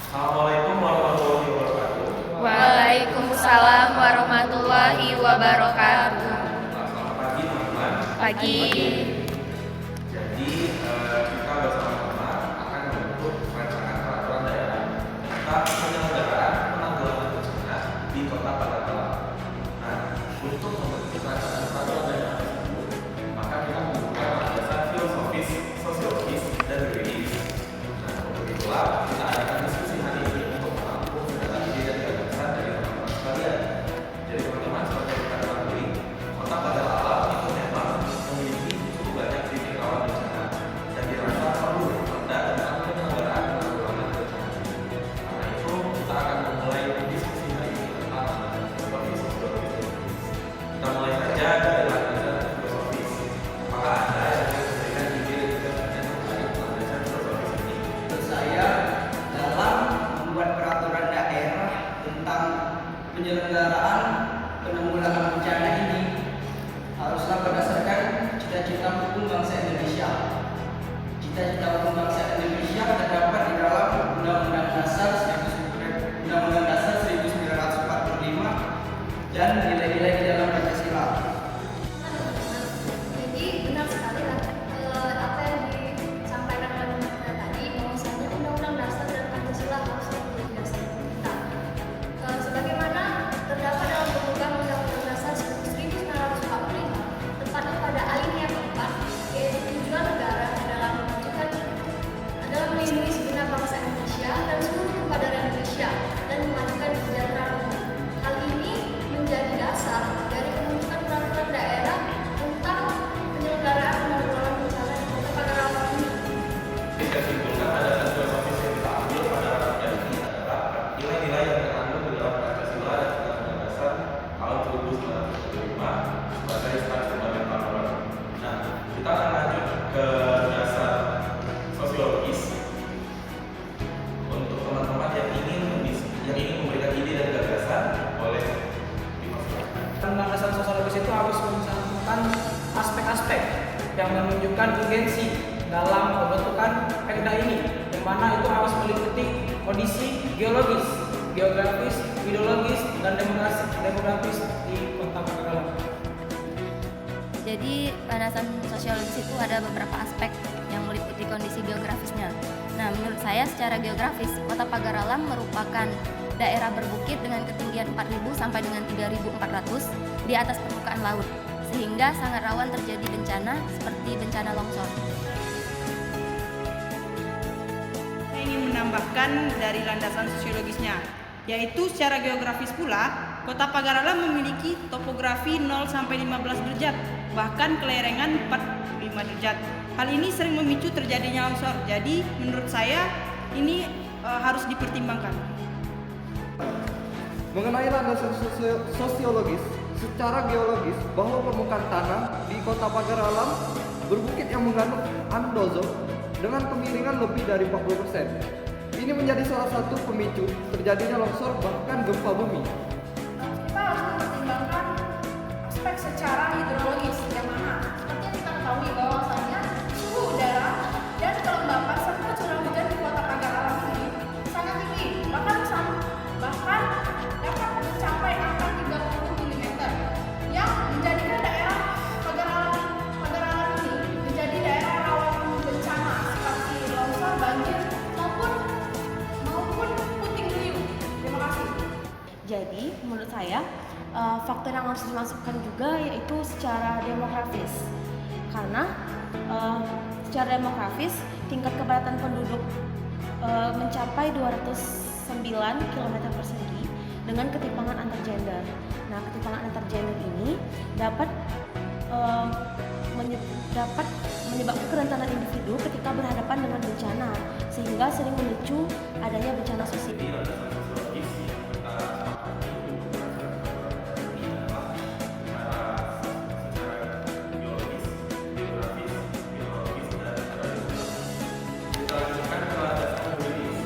Assalamualaikum warahmatullahi wabarakatuh. Waalaikumsalam warahmatullahi wabarakatuh. Selamat pagi teman-teman. Pagi. Jadi kita bersama-sama akan membentuk rancangan peraturan daerah tentang penyelenggaraan penanggulangan bencana di Kota Padang. Nah, untuk membentuk rancangan peraturan daerah tersebut, maka kita membutuhkan landasan filosofis, sosiologis, dan yuridis. Nah, untuk itulah kita adakan diskusi hari ini untuk menampung segala ide dan gagasan dari teman-teman sekalian. Jadi teman-teman, seperti yang kita ketahui, Kota Padang Alam itu memang memiliki cukup banyak titik rawan bencana yang dirasa perlu ada tentang penyelenggaraan penanggulangan bencana. Karena itu kita akan memulai diskusi hari ini tentang landasan filosofis, sosiologis. Kita mulai saja dari landasan filosofis. Apakah Anda yang ingin memberikan ide dan gagasan terkait landasan filosofis ini? Menurut saya, dalam membuat peraturan daerah tentang penyelenggaraan penanggulangan bencana ini haruslah berdasarkan cita-cita hukum bangsa Indonesia. Cita-cita hukum bangsa Indonesia terdapat di dalam Undang-Undang Dasar 1945 dan nilai-nilai di dalam Pancasila. Jadi benar sekali lah apa yang disampaikan oleh Mbak tadi, bahwasanya Undang-Undang Dasar dan Pancasila harus menjadi dasar kita. Sebagaimana terdapat dalam Pembukaan Undang-Undang Dasar 1945, tepatnya pada alinea keempat, yaitu tujuan negara adalah melindungi segenap bangsa Indonesia dan seluruh kepada Indonesia dan memajukan kesejahteraan umum. Hal ini menjadi dasar dari pembentukan peraturan daerah tentang penyelenggaraan penanggulangan bencana di Kota Padang Alam ini. Kita simpulkan landasan filosofis yang kita ambil pada ratusan ini adalah nilai-nilai yang terkandung di dalam Pancasila dan Undang-Undang Dasar tahun 1945 sebagai standar fundamental moral. Nah, kita akan lanjut ke dasar sosiologis untuk teman-teman yang ingin memberikan ide dan gagasan boleh dipersilakan. Landasan sosiologis itu harus mencantumkan aspek-aspek yang menunjukkan urgensi dalam pembentukan perda ini, yang mana itu harus meliputi kondisi geologis, geografis, ideologis, dan demografis di Kota Padang. Jadi landasan sosiologis itu ada beberapa aspek yang meliputi kondisi geografisnya. Nah, menurut saya secara geografis, Kota Pagar Alam merupakan daerah berbukit dengan ketinggian 4.000 sampai dengan 3.400 di atas permukaan laut, sehingga sangat rawan terjadi bencana seperti bencana longsor. Saya ingin menambahkan dari landasan sosiologisnya, yaitu secara geografis pula, Kota Pagar Alam memiliki topografi 0 sampai 15 derajat, bahkan kelerengan 45 derajat. Hal ini sering memicu terjadinya longsor. Jadi menurut saya ini harus dipertimbangkan. Mengenai landasan sosiologis, secara geologis bahwa permukaan tanah di Kota Pagar Alam berbukit yang mengandung andozol dengan kemiringan lebih dari 40%. Ini menjadi salah satu pemicu terjadinya longsor bahkan gempa bumi. Kita harus mempertimbangkan aspek secara hidrologis, yang mana seperti yang kita ketahui bahwasanya suhu udara dan kelembapan serta curah hujan di Kota Pagar Alam ini sangat tinggi, bahkan dapat mencapai angka 30 mm, yang menjadikan daerah Pagar Alam ini menjadi daerah rawan bencana seperti longsor, banjir maupun puting beliung. Terima kasih. Jadi, menurut saya, faktor yang harus dimasukkan juga yaitu secara demografis. Karena secara demografis, tingkat kepadatan penduduk mencapai 209 km persegi dengan ketimpangan antar gender. Nah, ketimpangan antar gender ini dapat menyebabkan kerentanan individu ketika berhadapan dengan bencana, sehingga sering memicu adanya bencana sosial. Jadi landasan sosiologis yang kita sepakati untuk ini adalah secara geologis, geografis, biologis, dan secara demografis. Kita lanjutkan ke landasan yuridis.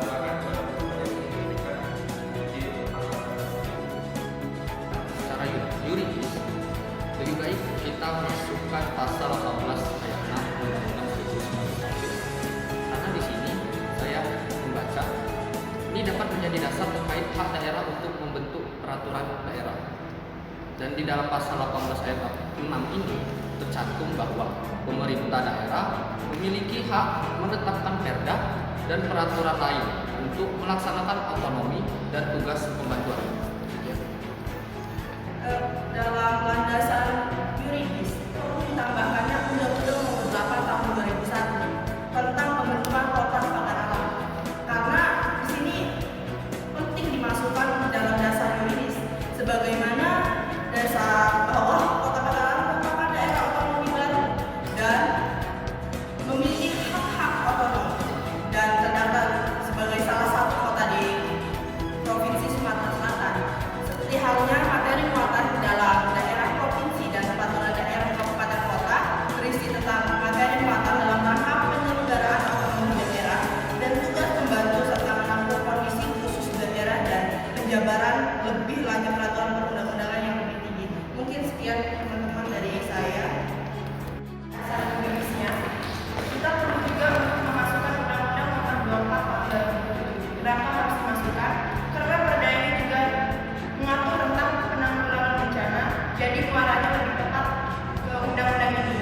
Silakan teman-teman yang ingin memberikan ide tentang landasan Secara yuridis, lebih baik kita masukkan pasal 18 ayat 6 Undang-Undang 1945. Karena di sini saya menjadi dasar terkait hak daerah untuk membentuk peraturan daerah. Dan di dalam pasal 18 ayat 6 ini tercantum bahwa pemerintah daerah memiliki hak menetapkan perda dan peraturan lain untuk melaksanakan otonomi dan tugas pembantuan. Dalam landasan yuridis perlu ditambahkannya Undang-Undang Nomor 8 Tahun 2001 tentang pembentukan kota Pagaralam. Karena di sini penting dimasukkan dalam dasar yuridis sebagaimana dasar bahwa kota Pagaralam merupakan daerah otonomi baru dan memiliki hak-hak otonom dan terdaftar sebagai salah satu kota di Provinsi Sumatera Selatan. Seperti halnya materi muatan dalam daerah provinsi dan peraturan daerah kabupaten kota berisi tentang materi muatan dalam rangka penyelenggaraan otonomi daerah dan tugas pembantu serta menampung kondisi khusus daerah dan penjabaran lebih lanjut peraturan perundang-undangan yang lebih tinggi. Mungkin sekian teman-teman dari saya. Dasar yuridisnya, kita perlu juga untuk memasukkan Undang-Undang Nomor 24 Tahun 2007. Kenapa harus dimasukkan? Karena perda ini juga mengatur tentang penanggulangan bencana, jadi muaranya lebih tepat ke undang-undang ini.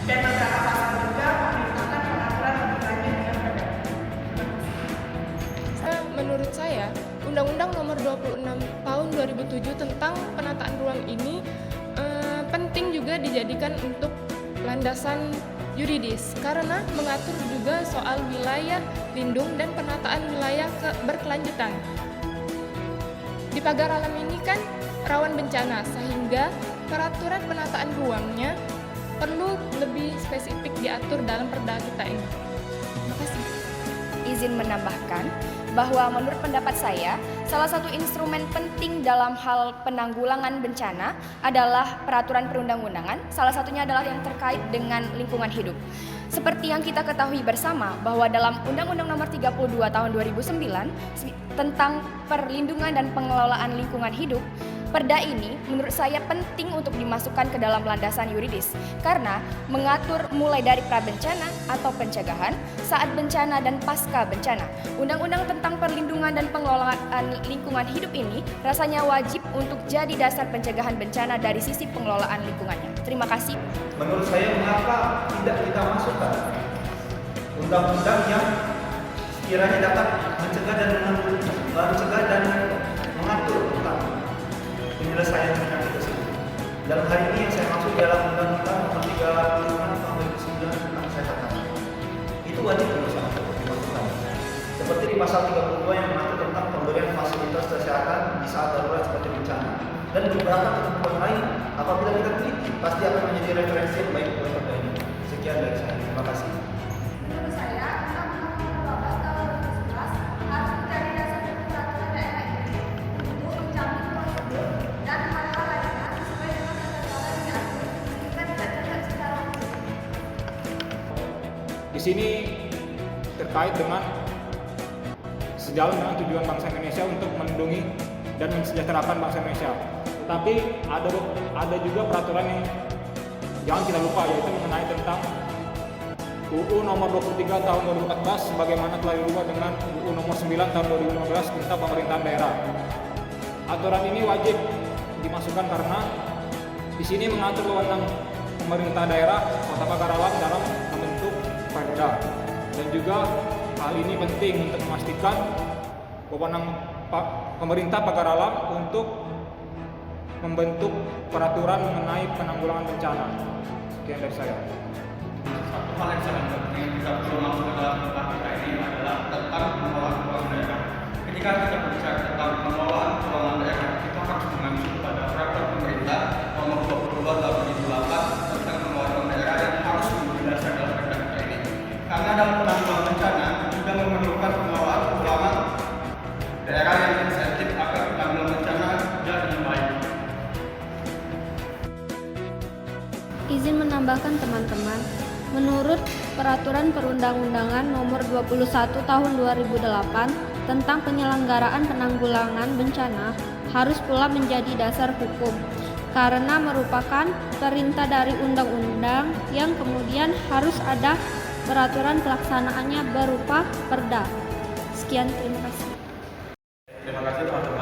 Dan beberapa pasal juga memerintahkan pengaturan lebih lanjut dengan perda. Menurut saya, Undang-Undang Nomor 26 Tahun 2007 tentang penataan ruang ini penting juga dijadikan untuk landasan yuridis karena mengatur juga soal wilayah lindung dan penataan wilayah berkelanjutan. Di Pagaralam ini kan rawan bencana sehingga peraturan penataan ruangnya perlu lebih spesifik diatur dalam perda kita ini. Terima kasih. Izin menambahkan bahwa menurut pendapat saya, salah satu instrumen penting dalam hal penanggulangan bencana adalah peraturan perundang-undangan. Salah satunya adalah yang terkait dengan lingkungan hidup. Seperti yang kita ketahui bersama bahwa dalam Undang-Undang Nomor 32 Tahun 2009 tentang perlindungan dan pengelolaan lingkungan hidup, perda ini menurut saya penting untuk dimasukkan ke dalam landasan yuridis karena mengatur mulai dari prabencana atau pencegahan, saat bencana dan pasca bencana. Undang-undang tentang perlindungan dan pengelolaan lingkungan hidup ini rasanya wajib untuk jadi dasar pencegahan bencana dari sisi pengelolaan lingkungannya. Terima kasih. Menurut saya mengapa tidak kita masukkan undang-undang yang sekiranya dapat mencegah dan mengatur tentang penyelesaian penyakit tersebut. Dalam hal ini yang saya maksud dalam Undang-Undang Nomor 35 Tahun 2009 tentang kesehatan. Itu wajib dimasukkan. Seperti di pasal 32 yang mengatur tentang pemberian fasilitas kesehatan di saat darurat seperti bencana. Dan beberapa ketentuan lain apabila kita teliti pasti akan menjadi referensi yang baik buat perda ini. Sekian dari saya. Terima kasih. Menurut saya, Undang-Undang Nomor 12 Tahun 2011 harus menjadi dasar peraturan daerah ini untuk menjamin prosedur dan hal-hal lainnya sesuai dengan tata cara yang diatur sehingga tidak terlihat secara umum. Di sini terkait dengan sejalan dengan tujuan bangsa Indonesia untuk melindungi dan mensejahterakan bangsa Indonesia. Tapi ada juga peraturan yang jangan kita lupa, yaitu mengenai tentang UU Nomor 23 Tahun 2014 sebagaimana telah dirubah dengan UU Nomor 9 Tahun 2015 tentang pemerintahan daerah. Aturan ini wajib dimasukkan karena di sini mengatur wewenang pemerintah daerah Kota Pagaralam dalam membentuk perda. Dan juga hal ini penting untuk memastikan wewenang pemerintah Pagaralam untuk membentuk peraturan mengenai penanggulangan bencana. Sekian dari saya. Satu hal yang sangat penting yang kita perlu masuk dalam tempat kita ini adalah tentang pengelolaan keuangan daerah. Ketika kita bicara tentang pengelolaan keuangan daerah, kita harus mengacu pada peraturan pemerintah Nomor 22 Tahun 2008 tentang pengelolaan keuangan daerah yang harus menjadi dasar dalam perda kita ini. Karena dalam penanggulangan bencana juga memerlukan pengelolaan keuangan daerah yang insentif agar penanggulangan bencana berjalan dengan baik. Izin menambahkan teman-teman, menurut Peraturan Perundang-undangan Nomor 21 Tahun 2008 tentang penyelenggaraan penanggulangan bencana harus pula menjadi dasar hukum karena merupakan perintah dari undang-undang yang kemudian harus ada peraturan pelaksanaannya berupa perda. Sekian, terima kasih. Terima kasih teman-teman.